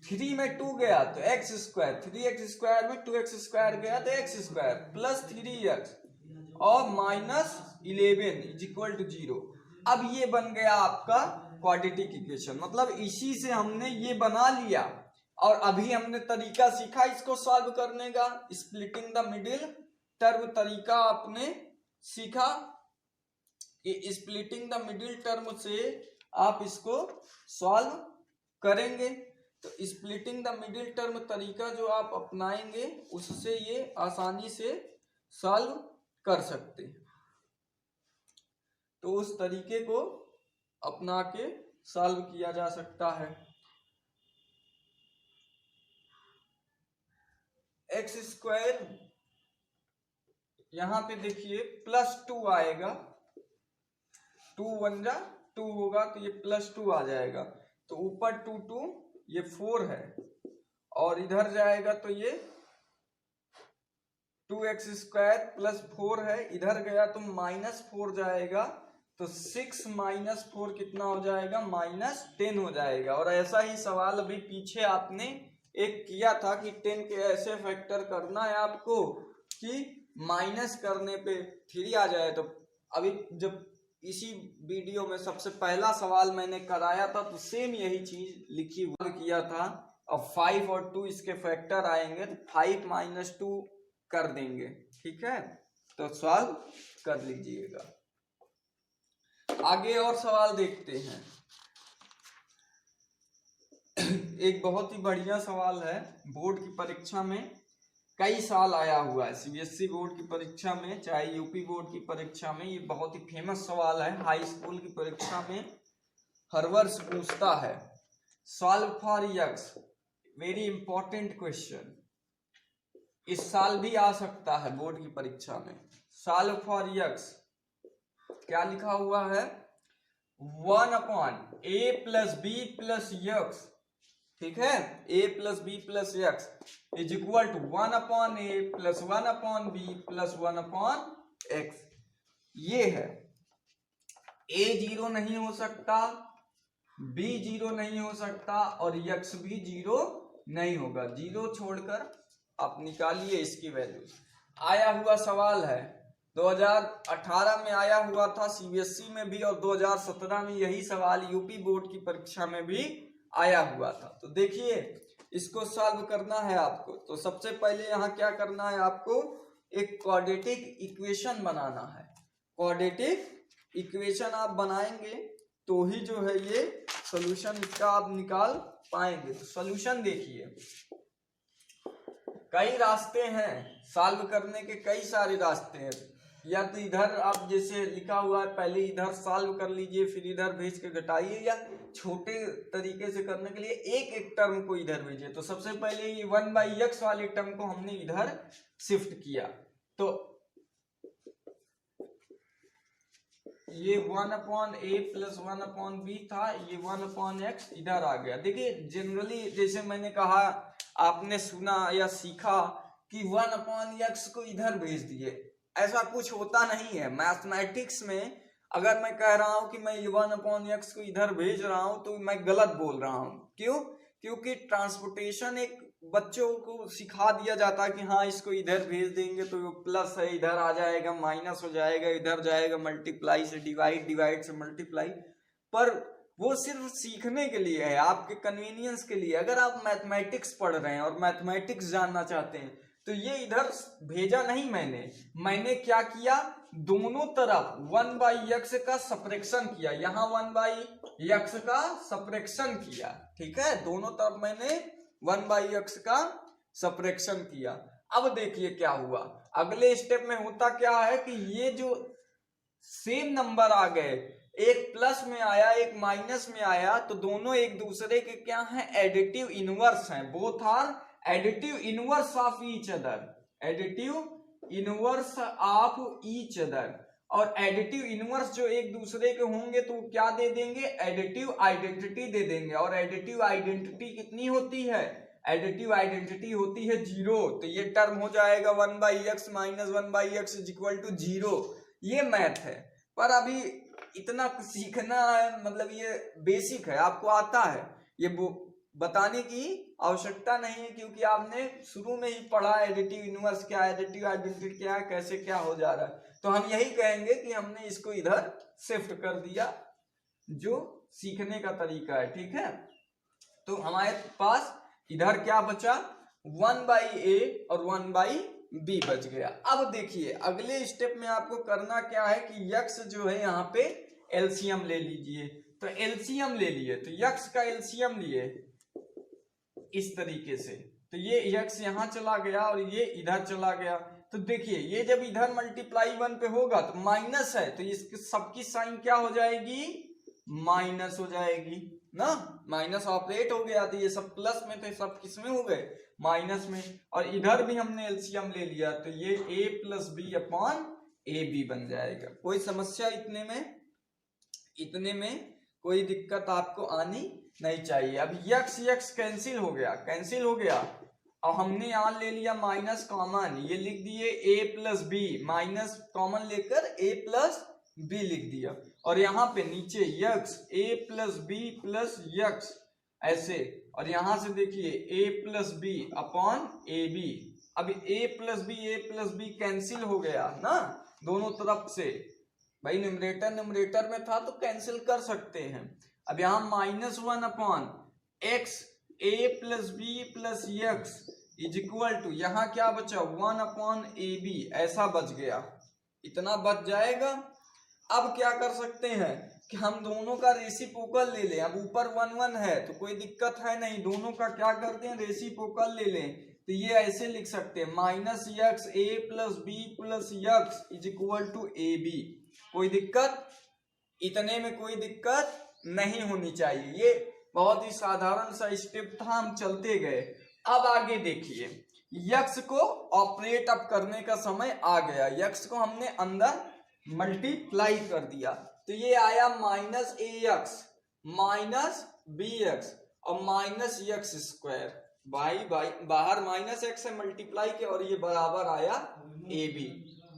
[SPEAKER 1] 3 में 2 गया तो x स्क्वायर, 3x स्क्वायर में 2x स्क्वायर गया तो x स्क्वायर प्लस 3x और -11 इज इक्वल टू 0। अब ये बन गया आपका क्वाड्रेटिक इक्वेशन, मतलब इसी से हमने ये बना लिया। और अभी हमने तरीका सीखा इसको सॉल्व करने का, स्प्लिटिंग द मिडिल टर्म तरीका आपने सीखा कि स्प्लिटिंग द मिडिल टर्म से आप इसको सॉल्व करेंगे। तो स्प्लिटिंग द मिडिल टर्म तरीका जो आप अपनाएंगे उससे ये आसानी से सॉल्व कर सकते हैं। तो उस तरीके को अपना के सॉल्व किया जा सकता है। x स्क्वायर यहां पे देखिए +2 आएगा, 2 1 जा 2 होगा तो ये +2 आ जाएगा, तो ऊपर 2 2 ये 4 है और इधर जाएगा तो ये 2x स्क्वायर प्लस 4 है, इधर गया तो -4 जाएगा, तो 6 - 4 कितना हो जाएगा, -10 हो जाएगा। और ऐसा ही सवाल अभी पीछे आपने एक किया था कि 10 के ऐसे फैक्टर करना है आपको कि माइनस करने पे 3 आ जाए, तो अभी जब इसी वीडियो में सबसे पहला सवाल मैंने कराया था तो सेम यही चीज लिखी हुआ किया था। अब 5 और 2 इसके फैक्टर आएंगे तो 5 माइनस 2 कर देंगे, ठीक है, तो सॉल्व कर लीजिएगा। आगे और सवाल देखते हैं। एक बहुत ही बढ़िया सवाल है, बोर्ड की परीक्षा में कई साल आया हुआ है, सीबीएसई बोर्ड की परीक्षा में चाहे यूपी बोर्ड की परीक्षा में, ये बहुत ही फेमस सवाल है। हाई स्कूल की परीक्षा में हर वर्ष पूछता है। Solve for x, very important question, इस साल भी आ सकता है बोर्ड की परीक्षा में। सॉल्व फॉर यक्स क्या लिखा हुआ है, 1/a plus b plus x, ठीक है, a plus b plus x is equal to 1/a plus 1/b plus 1/x। ये है, a 0 नहीं हो सकता, b 0 नहीं हो सकता और x भी 0 नहीं होगा। 0 छोड़कर आप निकालिए इसकी वैल्यू। आया हुआ सवाल है, 2018 में आया हुआ था सीबीएसई में भी, और 2017 में यही सवाल यूपी बोर्ड की परीक्षा में भी आया हुआ था। तो देखिए, इसको सॉल्व करना है आपको। तो सबसे पहले यहाँ क्या करना है, आपको एक क्वाड्रेटिक इक्वेशन बनाना है। क्वाड्रेटिक इक्वेशन आप बनाएंगे तो ही जो है ये सॉल्यूशन इसका आप निकाल पाएंगे। तो सॉल्यूशन देखिए, कई रास्ते हैं सॉल्व करने के, कई सारे रास्ते हैं। या तो इधर आप जैसे लिखा हुआ है पहले इधर सॉल्व कर लीजिए, फिर इधर भेज के घटाइए, या छोटे तरीके से करने के लिए एक एक टर्म को इधर भेजिए। तो सबसे पहले ये 1/x वाले टर्म को हमने इधर शिफ्ट किया, तो ये 1/a प्लस 1/b था, ये 1/x इधर आ गया। देखिए जनरली जैसे मैंने कहा, आपने सुना या सीखा कि 1/x को इधर भेज दिए, ऐसा कुछ होता नहीं है। मैथमेटिक्स में अगर मैं कह रहा हूं कि मैं 1/x को इधर भेज रहा हूं तो मैं गलत बोल रहा हूं। क्यों? क्योंकि ट्रांसपोर्टेशन एक बच्चों को सिखा दिया जाता है कि हाँ इसको इधर भेज देंगे तो प्लस है, इधर आ जाएगा माइनस हो जाएगा, इधर जाएगा मल्टीप्लाई से डिवाइड, डिवाइड से मल्टीप्लाई। पर वो सिर्फ सीखने के लिए है, आपके कन्वीनियंस के लिए। अगर आप मैथमेटिक्स पढ़ रहे हैं और मैथमेटिक्स जानना चाहते हैं तो ये इधर भेजा नहीं मैंने क्या किया, दोनों तरफ 1/x का सब्ट्रैक्शन किया, यहाँ 1/x का सब्ट्रैक्शन किया, ठीक है, दोनों तरफ मैंने 1/x का सब्ट्रैक्शन किया। अब देखिए क्या हुआ, अगले स्टेप में होता क्या है कि ये जो सेम नंबर आ गए, एक प्लस में आया एक माइनस में आया, तो दोनों एक दूसरे के क्या हैं, एडिटिव इनवर्स हैं। Both are additive inverse of each other, additive inverse of each other. और एडिटिव इनवर्स जो एक दूसरे के होंगे तो क्या दे देंगे, एडिटिव आइडेंटिटी दे देंगे। और एडिटिव आइडेंटिटी कितनी होती है, एडिटिव आइडेंटिटी होती है 0। तो ये टर्म हो जाएगा 1/x minus 1/x is equal to 0। ये मैथ है, पर अभी इतना सीखना है, मतलब ये बेसिक है, आपको आता है, ये बताने की आवश्यकता नहीं है, क्योंकि आपने शुरू में ही पढ़ा एडिटिव इनवर्स क्या है, एडिटिव आइडेंटिटी क्या है, कैसे क्या हो जा रहा है। तो हम यही कहेंगे कि हमने इसको इधर शिफ्ट कर दिया, जो सीखने का तरीका है, ठीक है। तो हमारे पास इधर क्या बचा, 1/a और 1/b बच गया। अब देखिए अगले स्टेप में आपको करना क्या है कि x जो है यहाँ पे एलसीएम ले लीजिए। तो एलसीएम ले लिए, तो x का एलसीएम लिए इस तरीके से, तो ये x यहाँ चला गया और ये इधर चला गया। तो देखिए ये जब इधर मल्टीप्लाई 1 पे होगा तो माइनस है, तो इसकी सबकी साइन क्या हो जाएगी, माइनस हो जाएगी ना, माइनस ऑपरेट हो गया। तो ये सब प्लस में थे, सब किस में हो गए, माइनस में। और इधर भी हमने एलसीएम ले लिया, तो ये a plus b upon a b बन जाएगा। कोई समस्या इतने में कोई दिक्कत आपको आनी नहीं चाहिए। अब x कैंसिल हो गया, और हमने यहाँ ले लिया माइनस कॉमन, ये लिख दिए a plus b, minus common लेकर a प्लस बी लिख दिया। और यहाँ पे नीचे x, a plus b plus x ऐसे, और यहाँ से देखिए a plus b upon a b अब a प्लस बी कैंसिल हो गया ना दोनों तरफ से, भाई न्यूमरेटर में था तो कैंसिल कर सकते हैं। अब यहाँ -1 upon x a plus b plus x is equal to, यहाँ क्या बचा 1 अपॉन ए बी, ऐसा बच गया, इतना बच जाएगा। अब क्या कर सकते हैं कि हम दोनों का रेसिप्रोकल ले लें। अब ऊपर 1 1 है तो कोई दिक्कत है नहीं, दोनों का क्या करते हैं रेसिप्रोकल ले लें। तो ये ऐसे लिख सकते हैं -x a plus b plus x is equal to a b. कोई दिक्कत, इतने में कोई दिक्कत नहीं होनी चाहिए। ये बहुत ही साधारण सा स्टेप था, हम चलते गए। अब आगे देखिए, यक्स को ऑपरेट अप करने का समय आ गया। यक्स को हमने अंदर मल्टीप्लाई कर दिया तो ये आया -ax माइनस bx और माइनस एक्स स्क्वायर। भाई बाहर -x से मल्टीप्लाई किया और ये बराबर आया ab।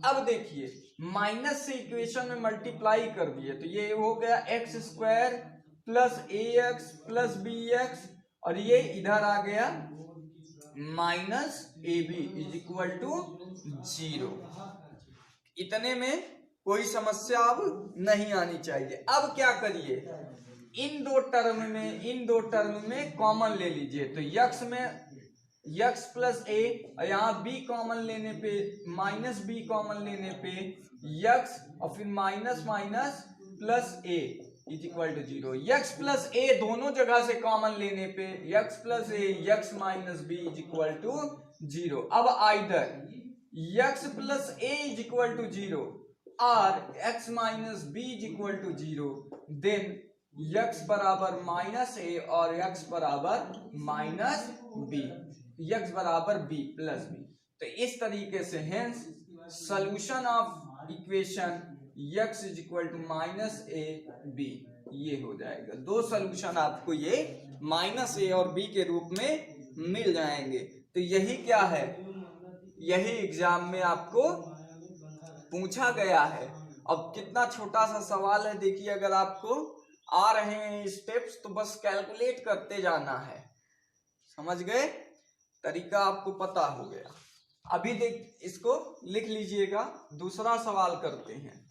[SPEAKER 1] अब देखिए माइनस से इक्वेशन में मल्टीप्लाई कर दिए तो ये हो गया x square plus ax plus bx और ये इधर आ गया minus ab is equal to 0। इतने में कोई समस्या अब नहीं आनी चाहिए। अब क्या करिए, इन दो टर्म में कॉमन ले लीजिए। तो यक्स में यक्स प्लस ए, यहाँ b कॉमन लेने पे माइनस b कॉमन लेने पे यक्स और फिर minus minus plus a is equal to 0। X plus a दोनों जगह से कॉमन लेने पे x plus a x minus b is equal to 0। अब either x plus a is equal to 0 और x minus b is equal to 0, then x बराबर माइनस ए और x बराबर माइनस बी, x बराबर b प्लस बी। तो इस तरीके से hence solution of equation x is equal to minus a b, ये हो जाएगा। दो सॉल्यूशन आपको ये माइनस ए और b के रूप में मिल जाएंगे। तो यही क्या है, यही एग्जाम में आपको पूछा गया है। अब कितना छोटा सा सवाल है देखिए, अगर आपको आ रहे हैं स्टेप्स तो बस कैलकुलेट करते जाना है। समझ गए, तरीका आपको पता हो गया। अभी देख इसको लिख लीजिएगा, दूसरा सवाल करते हैं।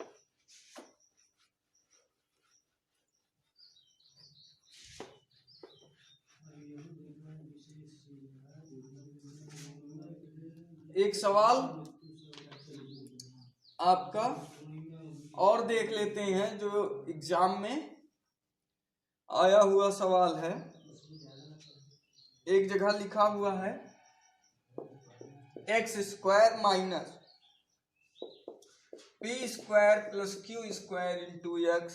[SPEAKER 1] एक सवाल आपका और देख लेते हैं जो एग्जाम में आया हुआ सवाल है। एक जगह लिखा हुआ है x square minus p square plus q square into x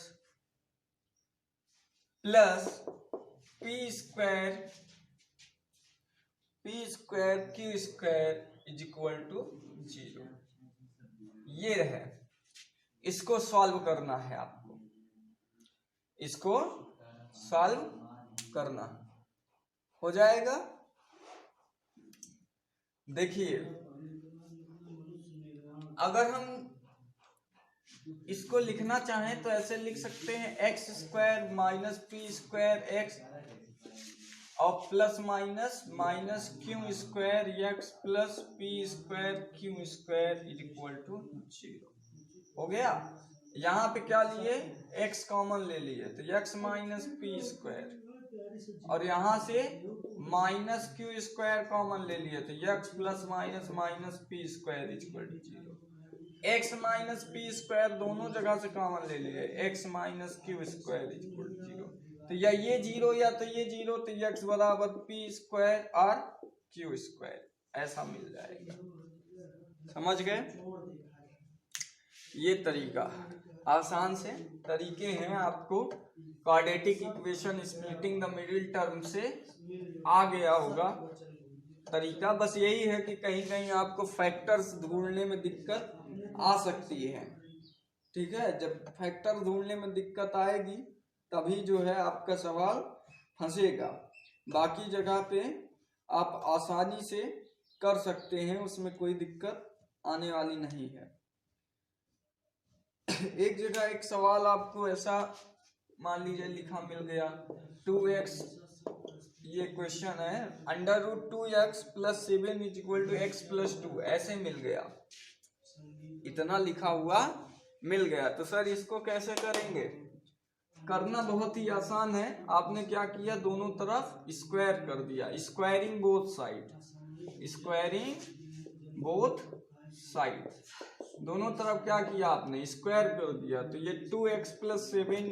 [SPEAKER 1] plus p square q square is equal to 0। ये रहे, इसको सॉल्व करना है आपको, इसको सॉल्व करना हो जाएगा। देखिए अगर हम इसको लिखना चाहें तो ऐसे लिख सकते हैं x square minus p square x और plus minus minus q square x plus p square q square is equal to 0। हो गया। यहाँ पे क्या लिए, x कॉमन ले लिए तो x माइनस पी स्क्वायर और यहाँ से माइनस क्यू स्क्वायर कॉमन ले लिए तो x plus minus minus p square is equal to 0। x minus p square दोनों जगह से कॉमन ले लिए, x minus q square is equal to 0। तो या ये 0 या तो ये 0, तो x बराबर पी स्क्वायर और क्यू स्क्वायर ऐसा मिल जाएगा। समझ गए, ये तरीका आसान से तरीके हैं। आपको quadratic equation splitting the middle term से आ गया होगा तरीका। बस यही है कि कहीं कहीं आपको फैक्टर्स ढूंढने में दिक्कत आ सकती है। ठीक है, जब फैक्टर ढूंढने में दिक्कत आएगी तभी जो है आपका सवाल फंसेगा। बाकी जगह पे आप आसानी से कर सकते हैं, उसमें कोई दिक्कत आने वाली नहीं है। एक जगह एक सवाल आपको ऐसा मान लीजिए लिखा मिल गया 2x ये क्वेश्चन है √2x + 7 = x + 2 ऐसे मिल गया, इतना लिखा हुआ मिल गया। तो सर इसको कैसे करेंगे? करना बहुत ही आसान है। आपने क्या किया, दोनों तरफ स्क्वायर कर दिया, squaring both side, squaring both side, दोनों तरफ क्या किया आपने, स्क्वायर कर दिया। तो ये 2x + 7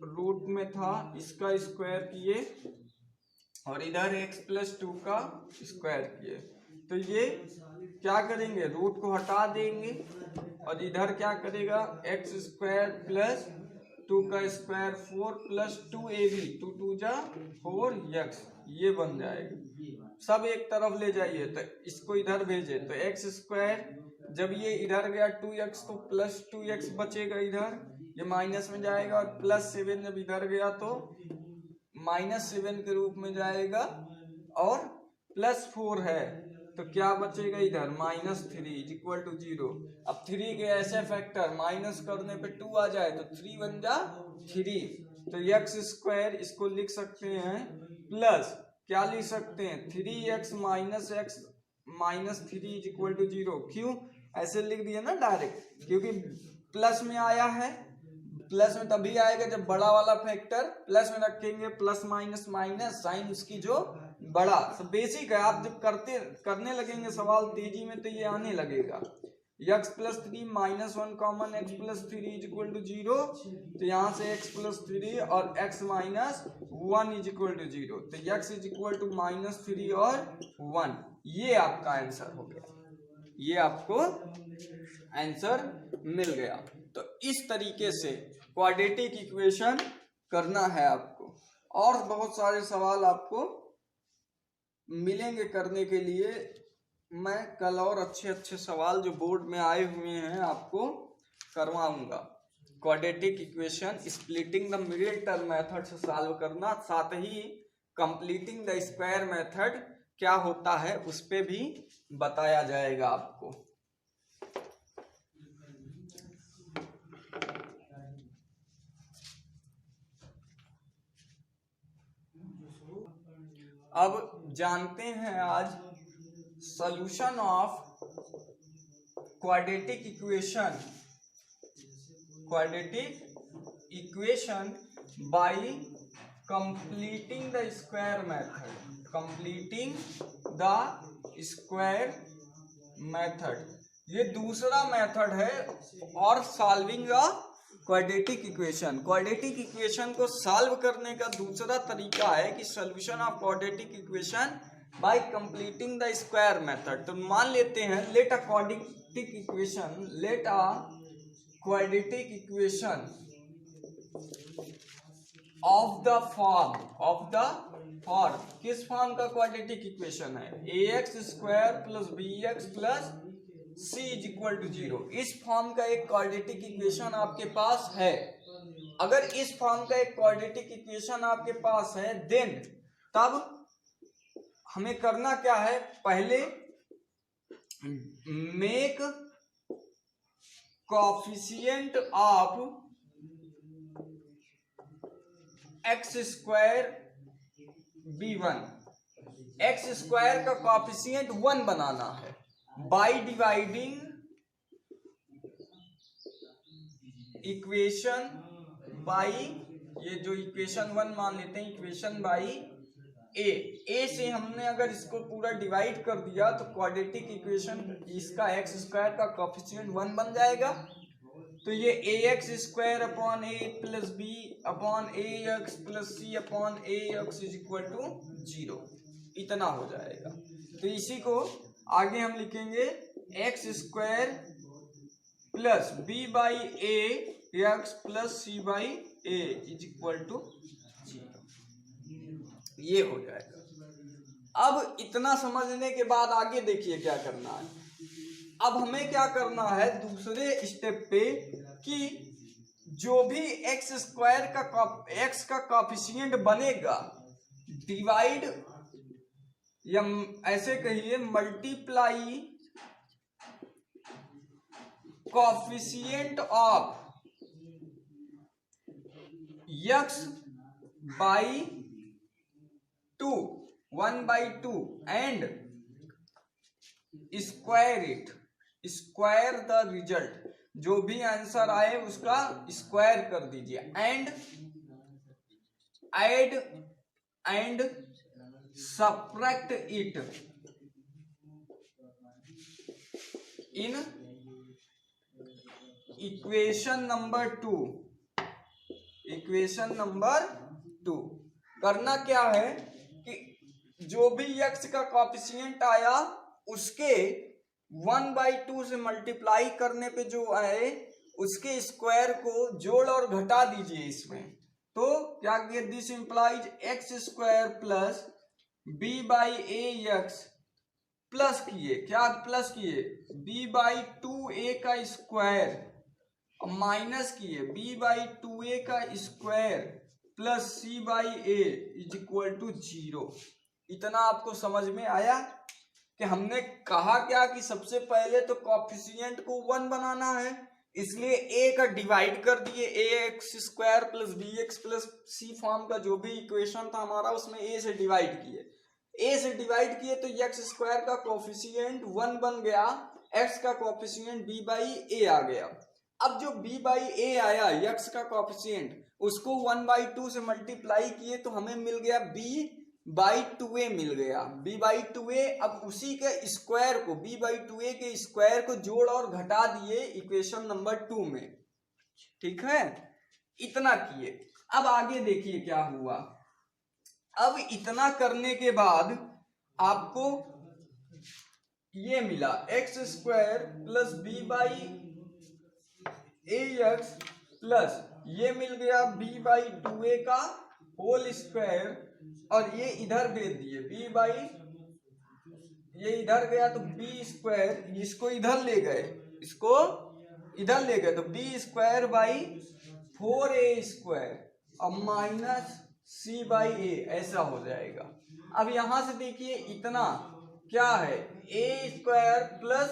[SPEAKER 1] रूट में था, इसका स्क्वायर किए और इधर x + 2 का स्क्वायर किए। तो ये क्या करेंगे, रूट को हटा देंगे और इधर क्या करेगा, x² + 2 का स्क्वायर 4 + 2ab, 2 2 जा 4x, ये बन जाएगा। सब एक तरफ ले जाइए, तो इसको इधर भेजे तो x², जब ये इधर गया 2x तो +2x बचेगा, इधर ये माइनस में जाएगा, और +7 जब इधर गया तो -7 के रूप में जाएगा, और +4 है तो क्या बचेगा इधर, -3 = 0। अब 3 के ऐसे फैक्टर माइनस करने पे 2 आ जाए तो 3 बन जा 3, तो x², इसको लिख सकते हैं प्लस, क्या लिख सकते हैं, 3x - x -3 = 0। क्यों ऐसे लिख दिया ना डायरेक्ट, क्योंकि प्लस में आया है, प्लस में तभी आएगा जब बड़ा वाला फैक्टर प्लस में रखेंगे, प्लस माइनस माइनस साइन उसकी जो बड़ा, सब बेसिक है। आप जब करने लगेंगे सवाल तेजी में तो ये आने लगेगा। x + 3 -1 कॉमन, x + 3 = 0, तो यहाँ से x + 3 और x - 1 = 0, तो x = -3 और 1, ये आपका आंसर हो गया, ये आपको आंसर मिल गया। तो इस तरीके से क्वाड्रेटिक इक्वेशन करना है आपको, और बहुत सारे सवाल आपको मिलेंगे करने के लिए। मैं कल और अच्छे अच्छे सवाल जो बोर्ड में आए हुए हैं आपको करवाऊंगा। Quadratic equation splitting the middle term method से सॉल्व करना, साथ ही कंप्लीटिंग द स्क्वायर मेथड क्या होता है उस पे भी बताया जाएगा आपको। अब जानते हैं आज solution of quadratic equation by completing the square method, ये दूसरा मेथड है और सॉल्विंग अ क्वाड्रेटिक इक्वेशन को सॉल्व करने का दूसरा तरीका है कि solution of quadratic equation by completing the square method. तो मान लेते हैं let a quadratic equation of the form, किस फॉर्म का क्वाड्रेटिक इक्वेशन है, ax² + bx + c = 0। इस फॉर्म का एक क्वाड्रेटिक इक्वेशन आपके पास है। अगर इस फॉर्म का एक क्वाड्रेटिक इक्वेशन आपके पास है, देन तब हमें करना क्या है, पहले make coefficient of x² b1, x² का कोएफिशिएंट 1 बनाना है बाय डिवाइडिंग इक्वेशन बाय, ये जो इक्वेशन 1 मान लेते हैं, इक्वेशन बाय ए से हमने अगर इसको पूरा डिवाइड कर दिया तो क्वाड्रेटिक इक्वेशन इसका x² का कोएफिशिएंट 1 बन जाएगा। तो ये ax² upon a + b upon ax + c upon ax = 0, इतना हो जाएगा। तो इसी को आगे हम लिखेंगे x² + b/a x + c/a = 0, ये हो जाएगा। अब इतना समझने के बाद आगे देखिए क्या करना है। अब हमें क्या करना है दूसरे स्टेप पे कि जो भी x² का x का कोएफिशिएंट बनेगा, डिवाइड या ऐसे कहिए multiply coefficient of x by 2 1/2 and square it, square the result, जो भी आंसर आए उसका स्क्वायर कर दीजिए and add and subtract it in equation number 2। Equation number 2 करना क्या है कि जो भी x का कोएफिशिएंट आया उसके 1/2 से मल्टीप्लाई करने पे जो आए उसके स्क्वायर को जोड़ और घटा दीजिए इसमें। तो क्या किया, this implies x square plus b/ax plus किए, क्या प्लस किए, b/2a का स्क्वायर माइनस किए b/2a का square plus c/a is equal to 0। इतना आपको समझ में आया कि हमने कहा क्या कि सबसे पहले तो कोएफिशिएंट को 1 बनाना है, इसलिए a का डिवाइड कर दिए, ax² plus bx plus c form का जो भी इक्वेशन था हमारा उसमें a से डिवाइड किए, a से डिवाइड किए तो x² का कोएफिशिएंट 1 बन गया, x का कोएफिशिएंट b/a आ गया। अब जो b/a आया x का कोएफिशिएंट उसको 1/2 से मल्टीप्लाई किए तो हमें मिल गया b/2a मिल गया, b/2a। अब उसी के स्क्वायर को b/2a के स्क्वायर को जोड़ और घटा दिए इक्वेशन नंबर 2 में, ठीक है, इतना किए। अब आगे देखिए क्या हुआ। अब इतना करने के बाद आपको ये मिला x² प्लस b/ax प्लस ये मिल गया b/2a का होल स्क्वायर, और ये इधर भेज दिए ये इधर गया तो b², इसको इधर ले गए, इसको इधर ले गए तो b² 4a² और माइनस c/a ऐसा हो जाएगा। अब यहां से देखिए इतना क्या है, a² plus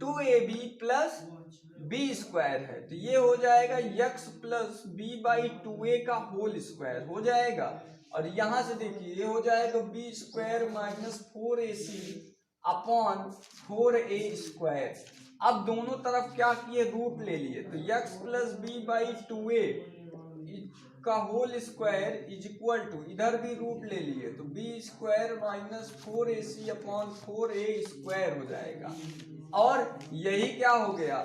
[SPEAKER 1] 2ab plus b² है, तो ये हो जाएगा x प्लस b/2a का होल स्क्वायर हो जाएगा। और यहां से देखिए ये हो जाएगा b² minus 4ac upon 4a²। अब दोनों तरफ क्या किए, रूट ले लिए, तो x प्लस b/2a का whole square is equal to, इधर भी रूट ले लिए तो b² minus 4ac upon 4a² हो जाएगा। और यही क्या हो गया,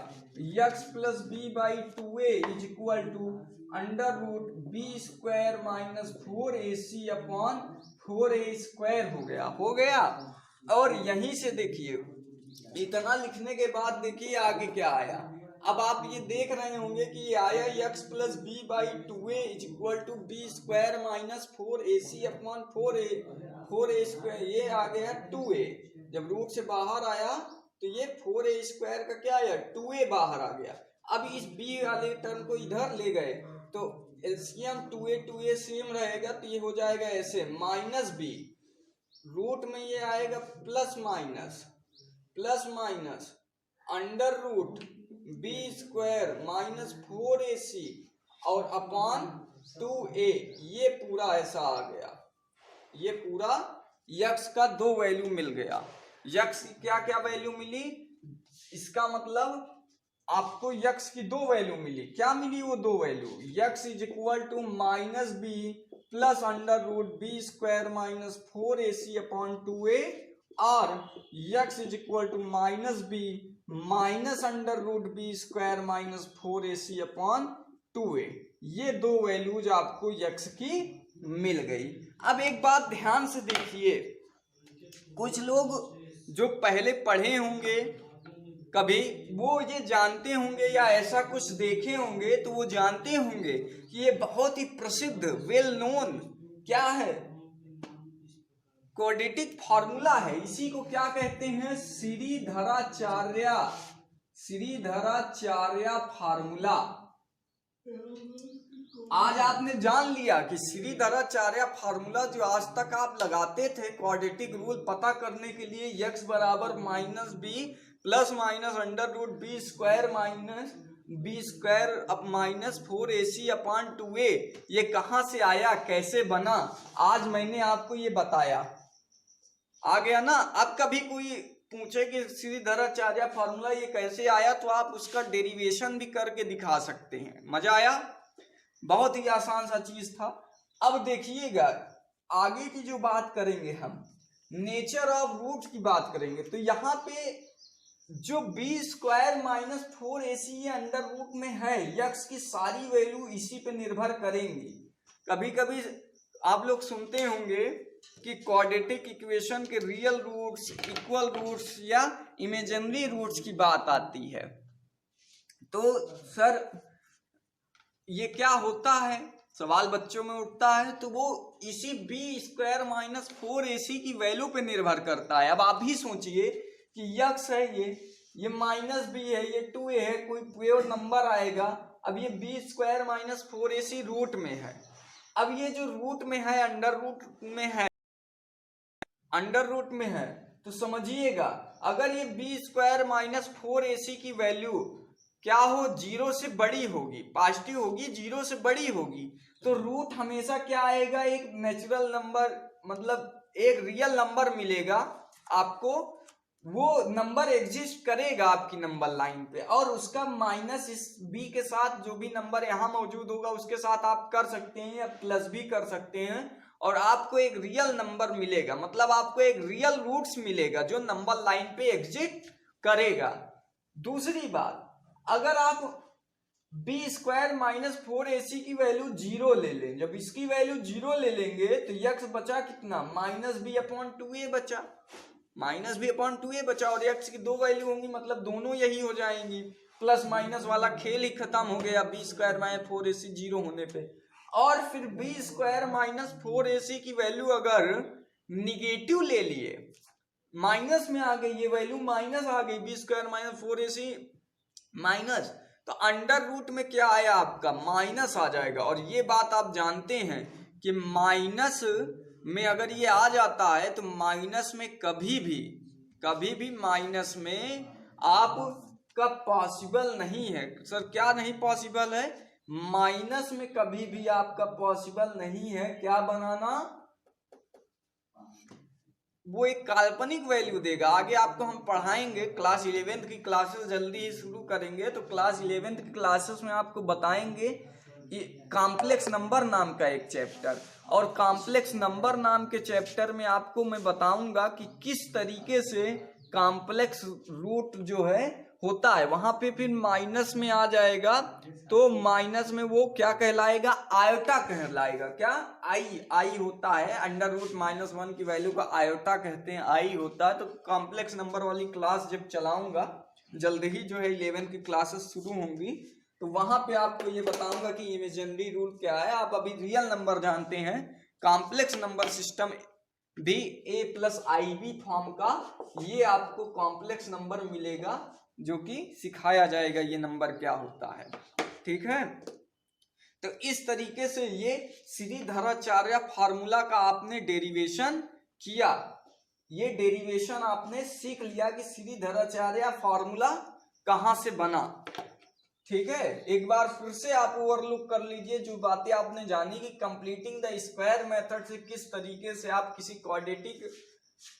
[SPEAKER 1] x plus b/2a is equal to under root b² minus 4ac upon 4a² हो गया। और यहीं से देखिए इतना लिखने के बाद देखिए आगे क्या आया। अब आप ये देख रहे होंगे कि ये आया x plus b/2a is equal to b² minus 4ac upon 4a², ये आ गया 2a। जब रूट से बाहर आया तो ये 4a² का क्या आया, 2a बाहर आ गया। अब इस b वाले टर्म को इधर ले गए तो एलसीएम 2a सेम रहेगा, तो ये हो जाएगा ऐसे माइनस b, रूट में ये आएगा plus minus under root b² minus 4ac और अपॉन 2a, ये पूरा ऐसा आ गया। ये पूरा x का 2 वैल्यू मिल गया। x की क्या क्या वैल्यू मिली, इसका मतलब आपको x की 2 वैल्यू मिली। क्या मिली वो 2 value, x is equal to minus b plus under root b² minus 4ac upon 2a, और x is equal to minus b minus under root b² minus 4ac upon 2a। ये 2 वैल्यूज आपको x की मिल गई। अब एक बात ध्यान से देखिए, कुछ लोग जो पहले पढ़े होंगे कभी वो ये जानते होंगे या ऐसा कुछ देखे होंगे तो वो जानते होंगे कि ये बहुत ही प्रसिद्ध वेल नोन क्या है, क्वाड्रेटिक फॉर्मूला है। इसी को क्या कहते हैं, श्रीधराचार्य फार्मूला। आज आपने जान लिया कि श्रीधराचार्य फार्मूला जो आज तक आप लगाते थे क्वाड्रेटिक रूल पता करने के लिए, x बराबर minus b plus minus under root b² minus B square अब माइनस 4ac अपॉन 2a ये कहाँ से आया, कैसे बना, आज मैंने आपको ये बताया। आ गया ना। अब कभी कोई पूछे कि श्रीधराचार्य फॉर्मूला ये कैसे आया, तो आप उसका डेरिवेशन भी करके दिखा सकते हैं। मजा आया, बहुत ही आसान सा चीज था। अब देखिएगा आगे की जो बात करेंगे हम नेचर ऑफ रूट की बात करेंगे, तो यहाँ पे जो बी स्क्वायर माइनस 4ac ये अंडर रूट में है, यक्स की सारी वैल्यू इसी पे निर्भर करेंगी। कभी कभी आप लोग सुनते होंगे कि क्वाड्रेटिक इक्वेशन के रियल रूट्स, इक्वल रूट्स या इमेजिनरी रूट्स की बात आती है। तो सर ये क्या होता है, सवाल बच्चों में उठता है, तो वो इसी बी स्क्वायर माइनस 4ac की वैल्यू पे निर्भर करता है। अब आप ही सोचिए कि यक्स है, ये माइनस बी है, ये 2a है, कोई प्योर नंबर आएगा। अब ये B square minus 4ac root में है। अब ये जो रूट में है, अंडर रूट में है, अंडर रूट में है, तो समझिएगा अगर ये बी स्क्वायर माइनस 4ac की वैल्यू क्या हो, 0 से बड़ी होगी, पॉजिटिव होगी, 0 से बड़ी होगी, तो रूट हमेशा क्या आएगा, एक नेचुरल नंबर, मतलब एक रियल नंबर मिलेगा आपको। वो नंबर एग्जिस्ट करेगा आपकी नंबर लाइन पे, और उसका माइनस इस बी के साथ जो भी नंबर यहाँ मौजूद होगा उसके साथ आप कर सकते हैं या प्लस भी कर सकते हैं, और आपको एक रियल नंबर मिलेगा। मतलब आपको एक रियल रूट्स मिलेगा जो नंबर लाइन पे एग्जिस्ट करेगा। दूसरी बात, अगर आप बी स्क्वायर माइनस 4ac की वैल्यू 0 ले लें, जब इसकी वैल्यू 0 ले लेंगे तो यक्स बचा कितना, माइनस बी अपॉन 2a बचा, माइनस बी अपॉन 2a बचा, और यक्स की दो वैल्यू होंगी, मतलब दोनों यही हो जाएंगी। प्लस माइनस वाला खेल ही खत्म हो गया बी स्क्वायर माइनस 4ac 0 होने पे। और फिर बी स्क्वायर माइनस 4ac की वैल्यू अगर निगेटिव ले लिए, माइनस में आ गई, ये वैल्यू माइनस आ गई, B square minus 4ac minus, तो अंडर रूट में क्या आया आपका, माइनस आ जाएगा। और ये बात आप जानते हैं कि माइनस में अगर ये आ जाता है तो माइनस में कभी भी माइनस में आप का पॉसिबल नहीं है। सर क्या नहीं पॉसिबल है, माइनस में कभी भी आपका पॉसिबल नहीं है क्या बनाना, वो एक काल्पनिक वैल्यू देगा। आगे आपको हम पढ़ाएंगे, क्लास 11th की क्लासेस जल्दी ही शुरू करेंगे, तो क्लास 11th की क्लासेस में आपको बताएंगे कॉम्प्लेक्स नंबर नाम का एक चैप्टर, और कॉम्प्लेक्स नंबर नाम के चैप्टर में आपको मैं बताऊंगा कि किस तरीके से कॉम्प्लेक्स रूट जो है होता है। वहां पे फिर माइनस में आ जाएगा, तो माइनस में वो क्या कहलाएगा, आयोटा कहलाएगा। क्या, आई होता है, अंडर रूट -1 की वैल्यू का आयोटा कहते हैं, आई होता है। तो कॉम्प्लेक्स नंबर वाली क्लास जब चलाऊंगा, जल्द ही जो है 11 की क्लासेस शुरू होंगी, तो वहां पे आपको ये बताऊंगा कि इमेजिनरी रूल क्या है। आप अभी रियल नंबर जानते हैं, कॉम्प्लेक्स नंबर सिस्टम भी a प्लस IB फॉर्म का ये आपको कॉम्प्लेक्स नंबर मिलेगा, जो कि सिखाया जाएगा ये नंबर क्या होता है। ठीक है, तो इस तरीके से ये श्रीधराचार्य फार्मूला का आपने डेरिवेशन किया, ये डेरिवेशन आपने सीख लिया कि श्रीधराचार्य फार्मूला कहां से बना। ठीक है, एक बार फिर से आप ओवरलुक कर लीजिए जो बातें आपने जानी कि कंप्लीटिंग द स्क्वायर मेथड से किस तरीके से आप किसी क्वाड्रेटिक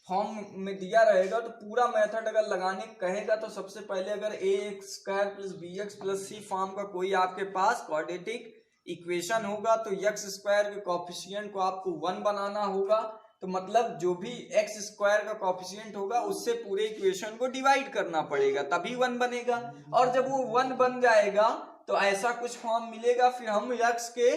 [SPEAKER 1] फॉर्म में दिया रहेगा तो पूरा मेथड अगर लगाने कहेगा तो सबसे पहले अगर ax square plus bx plus c form का कोई आपके पास क्वाड्रेटिक इक्वेशन होगा तो x स्क्वायर के कोफिशिएंट को आपको 1 बनाना होगा। तो मतलब जो भी x स्क्वायर का कोफिशिएंट होगा उससे पूरे इक्वेशन को डिवाइड करना पड़ेगा, तभी 1 बनेगा। और जब वो 1 बन जाएगा तो ऐसा कुछ फॉर्म मिलेगा, फिर हम x के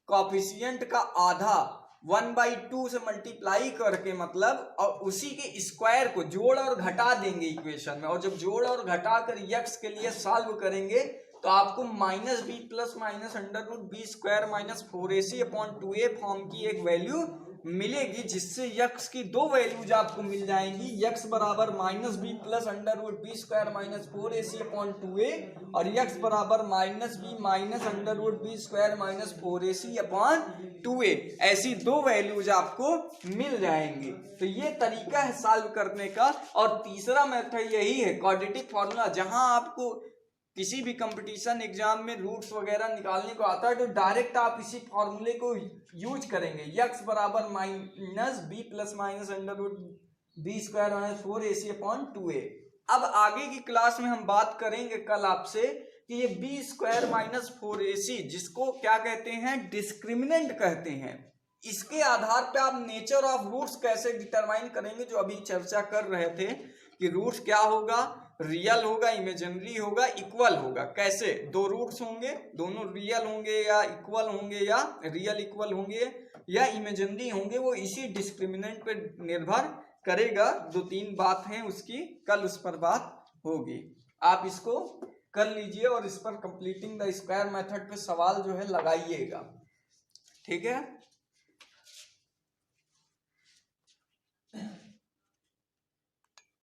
[SPEAKER 1] कोफिशिएंट का आधा 1/2 से मल्टीप्लाई करके मतलब और उसी के स्क्वायर को जोड़ और घटा देंगे इक्वेशन में, और जब जोड़ और घटा कर x के लिए सॉल्व करेंगे तो आपको -b plus minus under root B square minus 4ac upon 2a form की एक वैल्यू मिलेगी, जिससे x की दो वैल्यूज आपको मिल जाएंगी, x बराबर -b plus under root B square minus 4ac upon 2a और x बराबर -b minus under root B square minus 4ac upon 2a। ऐसी दो वैल्यूज आपको मिल जाएंगी। तो ये तरीका है सॉल्व करने का। और तीसरा मेथड यही है क्वाड्रेटिक फॉर्मूला, जहां आपको किसी भी कंपटीशन एग्जाम में रूट्स वगैरह निकालने को आता है तो डायरेक्ट आप इसी फॉर्मूले को यूज करेंगे, x बराबर minus B plus minus under root B square minus 4ac/2a। अब आगे की क्लास में हम बात करेंगे कल आपसे कि ये बी स्क्वायर माइनस 4ac जिसको क्या कहते हैं, डिस्क्रिमिनेंट कहते हैं, इसके आधार पे आप नेचर ऑफ रूट्स कैसे डिटरमाइन करेंगे, जो अभी चर्चा कर रहे थे कि रूट्स क्या होगा, रियल होगा, इमेजिनरी होगा, इक्वल होगा। कैसे, दो रूट्स होंगे, दोनों रियल होंगे या इक्वल होंगे, या रियल इक्वल होंगे या इमेजिनरी होंगे, वो इसी डिस्क्रिमिनेंट पे निर्भर करेगा। 2-3 बात हैं उसकी, कल उस पर बात होगी। आप इसको कर लीजिए और इस पर कंप्लीटिंग द स्क्वायर मेथड पे सवाल जो है लगाइएगा, ठीक है।